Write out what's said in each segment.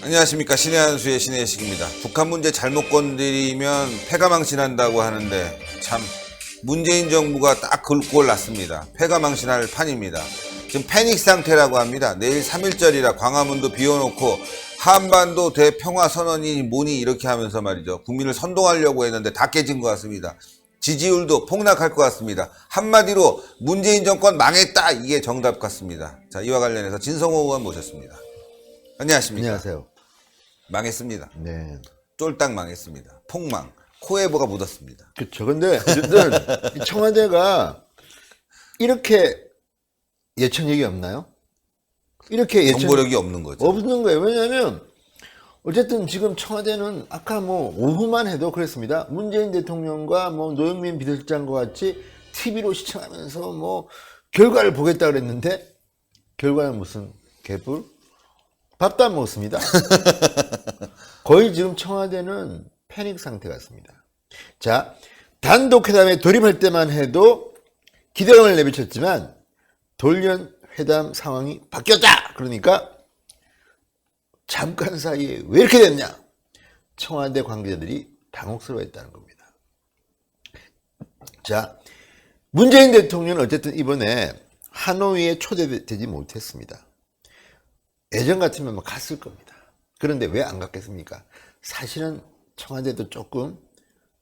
안녕하십니까. 신의 한수의 신의 예식입니다. 북한 문제 잘못 건드리면 패가망신한다고 하는데 참 문재인 정부가 딱 그걸 났습니다. 패가망신할 판입니다. 지금 패닉 상태라고 합니다. 내일 3.1절이라 광화문도 비워놓고 한반도 대평화선언이 뭐니 이렇게 하면서 말이죠. 국민을 선동하려고 했는데 다 깨진 것 같습니다. 지지율도 폭락할 것 같습니다. 한마디로 문재인 정권 망했다, 이게 정답 같습니다. 자, 이와 관련해서 진성호 의원 모셨습니다. 안녕하십니까. 안녕하세요. 망했습니다. 네. 쫄딱 망했습니다. 폭망. 코에 뭐가 묻었습니다. 그렇죠. 근데 어쨌든 청와대가 이렇게 예측력이 없나요? 이렇게 정보력이 없는 거죠. 없는 거예요. 왜냐하면 어쨌든 지금 청와대는 아까 뭐 오후만 해도 그랬습니다. 문재인 대통령과 뭐 노영민 비서실장과 같이 TV로 시청하면서 뭐 결과를 보겠다 그랬는데 결과는 무슨 개뿔? 밥도 안 먹었습니다. 거의 지금 청와대는 패닉 상태 같습니다. 자, 단독 회담에 돌입할 때만 해도 기대감을 내비쳤지만 돌연 회담 상황이 바뀌었다. 그러니까 잠깐 사이에 왜 이렇게 됐냐? 청와대 관계자들이 당혹스러워했다는 겁니다. 자, 문재인 대통령은 어쨌든 이번에 하노이에 초대되지 못했습니다. 예전 같으면 뭐 갔을 겁니다. 그런데 왜 안 갔겠습니까? 사실은 청와대도 조금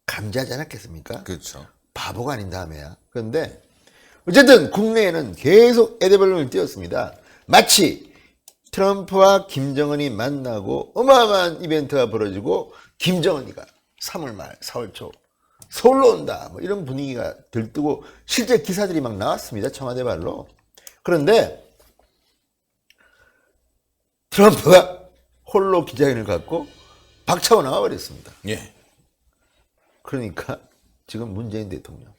감지하지 않았겠습니까? 그렇죠. 바보가 아닌 다음에야. 그런데 어쨌든 국내에는 계속 에드벌룬을 띄웠습니다. 마치 트럼프와 김정은이 만나고 어마어마한 이벤트가 벌어지고 김정은이가 3월 말, 4월 초 서울로 온다, 뭐 이런 분위기가 들뜨고 실제 기사들이 막 나왔습니다. 청와대 발로. 그런데 트럼프가 홀로 기자회견을 갖고 박차고 나와버렸습니다. 예. 그러니까 지금 문재인 대통령,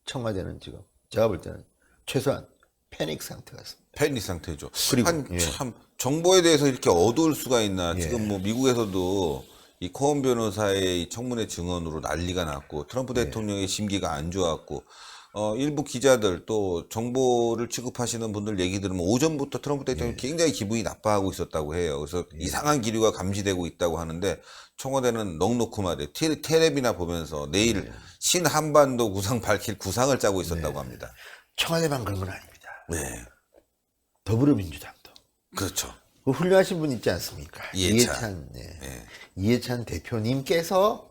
청와대는 지금 제가 볼 때는 최소한 패닉 상태 같습니다. 패닉 상태죠. 그리고, 참 정보에 대해서 이렇게 어두울 수가 있나. 예. 지금 뭐 미국에서도 이 코언 변호사의 이 청문회 증언으로 난리가 났고 트럼프 대통령의 심기가 안 좋았고 일부 기자들 또 정보를 취급하시는 분들 얘기 들으면 오전부터 트럼프 대통령이 굉장히 기분이 나빠하고 있었다고 해요. 그래서 이상한 기류가 감지되고 있다고 하는데 청와대는 넉넉히 말이에요. 텔레비나 보면서 내일 신한반도 구상 밝힐 구상을 짜고 있었다고 합니다. 청와대만 그런 건 아닙니다. 네. 더불어민주당도. 그렇죠. 그 훌륭하신 분 있지 않습니까? 이해찬. 이해찬 대표님께서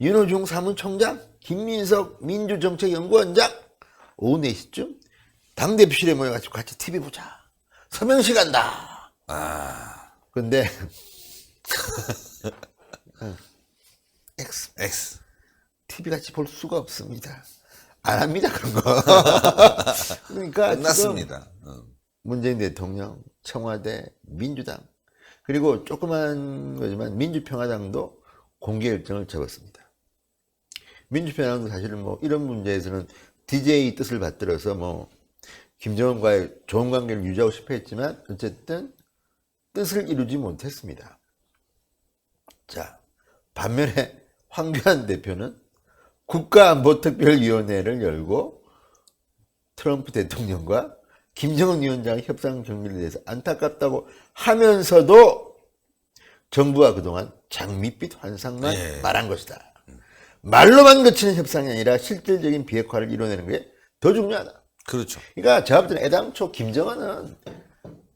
윤호중 사무총장, 김민석 민주정책연구원장 오후 4시쯤 당대표실에 모여가지고 같이 TV 보자. 서명시 간다. 근데 X. TV 같이 볼 수가 없습니다. 안 합니다, 그런 거. 그러니까 끝났습니다. 문재인 대통령, 청와대, 민주당, 그리고 조그만 거지만 민주평화당도 공개 일정을 적었습니다. 민주평화당도 사실은 뭐 이런 문제에서는 DJ 뜻을 받들어서 뭐 김정은과의 좋은 관계를 유지하고 싶어 했지만 어쨌든 뜻을 이루지 못했습니다. 자, 반면에 황교안 대표는 국가안보특별위원회를 열고 트럼프 대통령과 김정은 위원장의 협상 정리에 대해서 안타깝다고 하면서도 정부가 그동안 장밋빛 환상만 말한 것이다. 말로만 그치는 협상이 아니라 실질적인 비핵화를 이뤄내는 게 더 중요하다. 그렇죠. 그러니까 제가 볼 때는 애당초 김정은은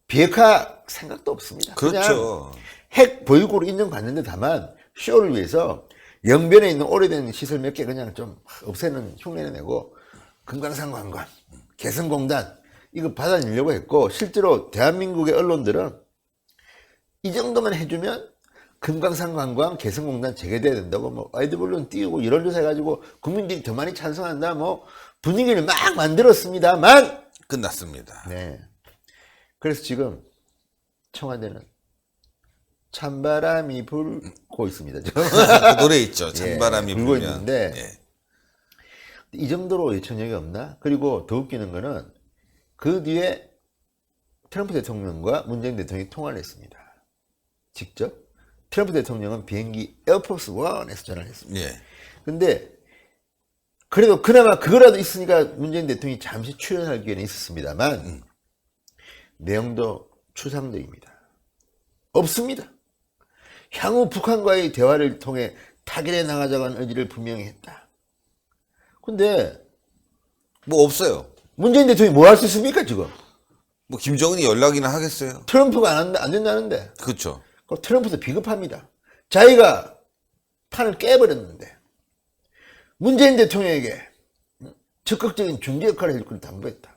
비핵화 생각도 없습니다. 그렇죠. 그냥 핵 보유국으로 인정받는데 다만 쇼를 위해서 영변에 있는 오래된 시설 몇 개 그냥 좀 없애는 흉내를 내고 금강산 관광, 개성공단 이거 받아내려고 했고 실제로 대한민국의 언론들은 이 정도만 해주면 금강산 관광, 개성공단 재개돼야 된다고 뭐 아이드블론 띄우고 여론조사 해가지고 국민들이 더 많이 찬성한다 뭐 분위기를 막 만들었습니다만 끝났습니다. 네. 그래서 지금 청와대는 찬바람이 불고 있습니다. 지금. 그 노래 있죠. 찬바람이 불고 불면. 있는데 이 정도로 예측력이 없나? 그리고 더 웃기는 거는 그 뒤에 트럼프 대통령과 문재인 대통령이 통화를 했습니다. 직접. 트럼프 대통령은 비행기 에어포스 1에서 전화를 했습니다. 근데 그래도 그나마 그거라도 있으니까 문재인 대통령이 잠시 출연할 기회는 있었습니다만 내용도 추상적입니다. 없습니다. 향후 북한과의 대화를 통해 타결해 나가자고 하는 의지를 분명히 했다. 근데 뭐 없어요. 문재인 대통령이 뭐 할 수 있습니까 지금? 뭐 김정은이 연락이나 하겠어요. 트럼프가 안 된다는데. 그렇죠. 트럼프도 비겁합니다. 자기가 판을 깨버렸는데 문재인 대통령에게 적극적인 중재 역할을 해줄 걸 당부했다.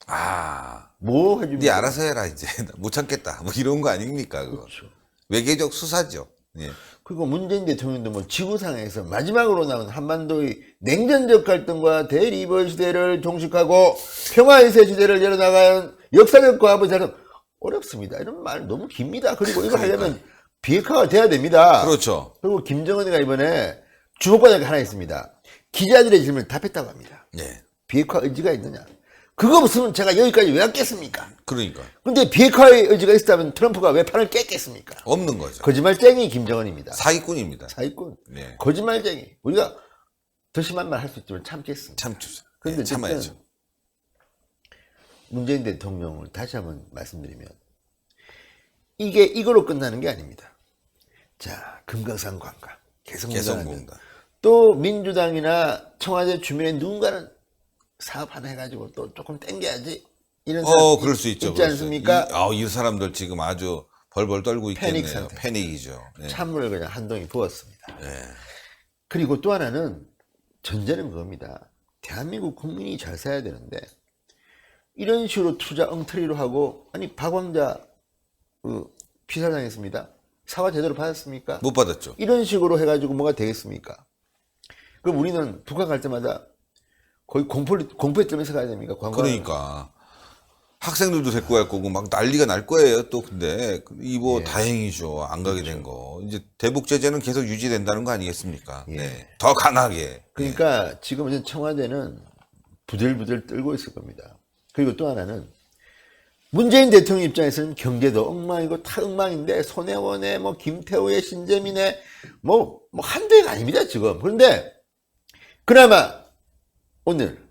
아, 뭐 해줍니까? 네 알아서 해라 이제 못 참겠다. 뭐 이런 거 아닙니까? 그거. 그렇죠. 외교적 수사죠. 예. 그리고 문재인 대통령도 뭐 지구상에서 마지막으로 남은 한반도의 냉전적 갈등과 대리버 시대를 종식하고 평화의세 시대를 열어나가는 역사적 과업을 자는 어렵습니다. 이런 말 너무 깁니다. 그리고 이거 하려면 비핵화가 돼야 됩니다. 그렇죠. 그리고 김정은이가 이번에 주목받은 게 하나 있습니다. 기자들의 질문을 답했다고 합니다. 예. 비핵화 의지가 있느냐? 그거 없으면 제가 여기까지 왜 왔겠습니까? 그러니까 근데 비핵화의 의지가 있었다면 트럼프가 왜 판을 깼겠습니까? 없는 거죠. 거짓말쟁이 김정은입니다. 사기꾼입니다. 사기꾼. 네. 거짓말쟁이. 우리가 더 심한 말 할 수 있지만 참겠습니다. 참죠. 그런데 예, 참아야죠. 문재인 대통령을 다시 한번 말씀드리면 이게 이거로 끝나는 게 아닙니다. 자, 금강산 관광, 개성공단. 또 민주당이나 청와대 주변에 누군가는 사업 하나 해가지고 또 조금 땡겨야지 이런 사람 그럴 수 있죠. 있지 않습니까? 이 사람들 지금 아주 벌벌 떨고 있겠네요. 패닉 상태. 패닉이죠. 네. 찬물을 그냥 한 동이 부었습니다. 네. 그리고 또 하나는 전제는 그겁니다. 대한민국 국민이 잘 살아야 되는데 이런 식으로 투자 엉터리로 하고 아니 박왕자 피살당했습니다. 사과 제대로 받았습니까? 못 받았죠. 이런 식으로 해가지고 뭐가 되겠습니까? 그럼 우리는 북한 갈 때마다 거의 공포에 떨면서 가야 됩니까? 그러니까 학생들도 데리고 갈 거고 막 난리가 날 거예요. 또 근데 이거 예. 다행이죠. 안 가게 된 거. 이제 대북 제재는 계속 유지된다는 거 아니겠습니까? 예. 네. 더 강하게. 그러니까 지금 청와대는 부들부들 떨고 있을 겁니다. 그리고 또 하나는 문재인 대통령 입장에서는 경제도 엉망이고 타엉망인데 손혜원의 뭐 김태우의 신재민의 뭐 한두 해가 아닙니다 지금. 그런데 그나마 오늘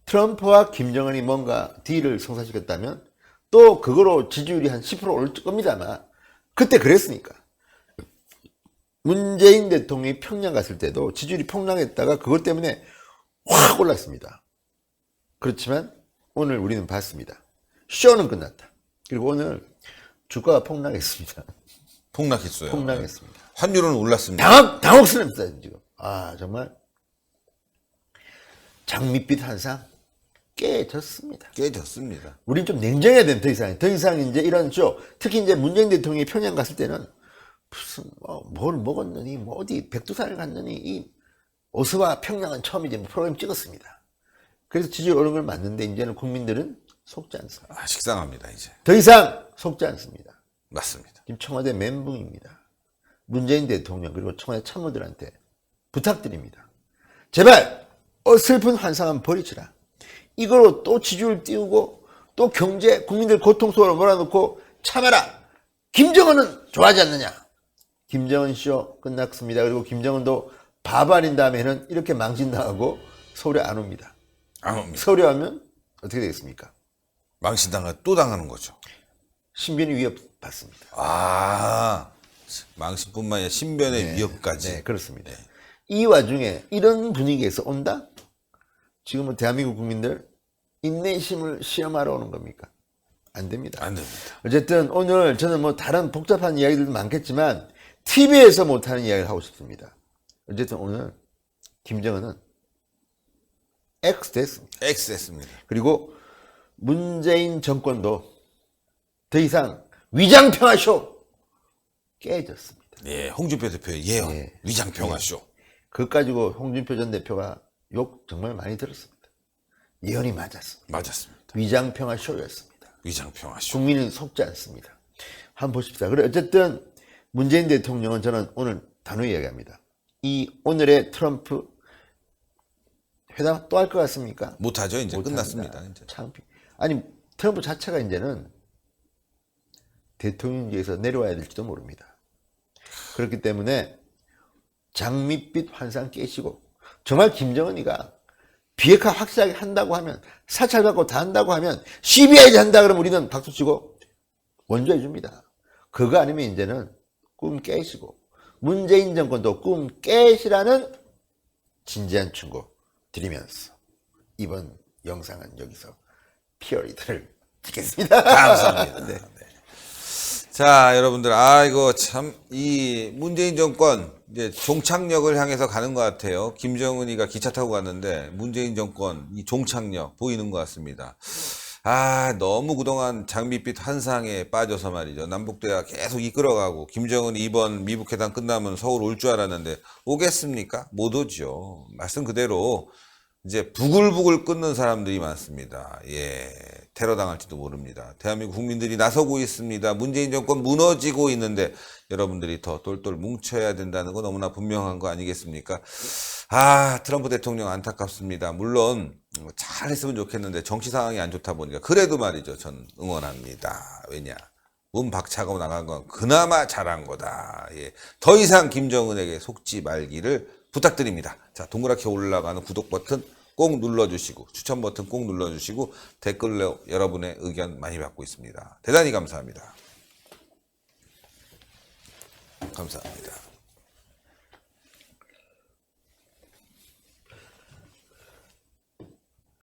트럼프와 김정은이 뭔가 딜을 성사시켰다면 또 그거로 지지율이 한 10% 오를 겁니다만 그때 그랬으니까 문재인 대통령이 평양 갔을 때도 지지율이 폭락했다가 그것 때문에 확 올랐습니다. 그렇지만 오늘 우리는 봤습니다. 쇼는 끝났다. 그리고 오늘 주가가 폭락했습니다. 폭락했어요. 폭락했습니다. 환율은 올랐습니다. 당혹스럽습니다 지금. 아 정말 장밋빛 한상 깨졌습니다. 깨졌습니다. 우린 좀 냉정해야 됩니다. 더 이상 이제 이런 쇼, 특히 이제 문재인 대통령이 평양 갔을 때는 무슨 뭘 먹었느니 뭐 어디 백두산을 갔느니 이 오스와 평양은 처음이지 뭐 프로그램 찍었습니다. 그래서 지지율 오른 걸 맞는데 이제는 국민들은 속지 않습니다. 식상합니다 이제. 더 이상 속지 않습니다. 맞습니다. 지금 청와대 멘붕입니다. 문재인 대통령 그리고 청와대 참모들한테 부탁드립니다. 제발 어설픈 환상은 버리시라. 이거로 또 지지율 띄우고 또 경제 국민들 고통 속으로 몰아넣고 참아라. 김정은은 좋아하지 않느냐. 김정은 쇼 끝났습니다. 그리고 김정은도 바바린 다음에는 이렇게 망신당하고 서울에 안 옵니다. 안 옵니다. 서울에 오면 어떻게 되겠습니까? 망신당하 또 당하는 거죠. 신변이 위협 받습니다. 아, 망신뿐만 아니라 신변의 위협까지. 네, 그렇습니다. 이 와중에 이런 분위기에서 온다? 지금은 대한민국 국민들 인내심을 시험하러 오는 겁니까? 안 됩니다. 안 됩니다. 어쨌든 오늘 저는 뭐 다른 복잡한 이야기들도 많겠지만 TV에서 못하는 이야기를 하고 싶습니다. 어쨌든 오늘 김정은은 X 됐습니다. X했습니다. 그리고 문재인 정권도 더 이상 위장평화쇼 깨졌습니다. 예, 홍준표 대표의 예언, 예. 위장평화쇼. 그것 가지고 홍준표 전 대표가 욕 정말 많이 들었습니다. 예언이 맞았습니다. 맞았습니다. 위장평화쇼였습니다. 위장평화쇼. 국민은 속지 않습니다. 한번 보십시다. 그래 어쨌든 문재인 대통령은 저는 오늘 단호히 이야기합니다. 이 오늘의 트럼프 회담 또 할 것 같습니까? 못하죠. 이제 못합니다. 끝났습니다. 이제. 창피. 아니 트럼프 자체가 이제는 대통령직에서 내려와야 될지도 모릅니다. 그렇기 때문에 장밋빛 환상 깨시고 정말 김정은이가 비핵화 확실하게 한다고 하면 사찰 받고 다 한다고 하면 CBI까지 한다 그러면 우리는 박수치고 원조해 줍니다. 그거 아니면 이제는 꿈 깨시고 문재인 정권도 꿈 깨시라는 진지한 충고 드리면서 이번 영상은 여기서 피어리드를 찍겠습니다. 감사합니다. 네. 자, 여러분들, 이거 참, 이 문재인 정권, 이제 종착역을 향해서 가는 것 같아요. 김정은이가 기차 타고 갔는데, 문재인 정권, 이 종착역 보이는 것 같습니다. 너무 그동안 장밋빛 환상에 빠져서 말이죠. 남북대화 계속 이끌어가고, 김정은이 이번 미북회담 끝나면 서울 올 줄 알았는데, 오겠습니까? 못 오죠. 말씀 그대로, 이제 부글부글 끓는 사람들이 많습니다. 예, 테러 당할지도 모릅니다. 대한민국 국민들이 나서고 있습니다. 문재인 정권 무너지고 있는데 여러분들이 더 똘똘 뭉쳐야 된다는 거 너무나 분명한 거 아니겠습니까? 트럼프 대통령 안타깝습니다. 물론 잘했으면 좋겠는데 정치 상황이 안 좋다 보니까 그래도 말이죠. 전 응원합니다. 왜냐? 문 박차고 나간 건 그나마 잘한 거다. 예, 더 이상 김정은에게 속지 말기를 부탁드립니다. 자, 동그랗게 올라가는 구독 버튼 꼭 눌러주시고 추천 버튼 꼭 눌러주시고 댓글로 여러분의 의견 많이 받고 있습니다. 대단히 감사합니다. 감사합니다.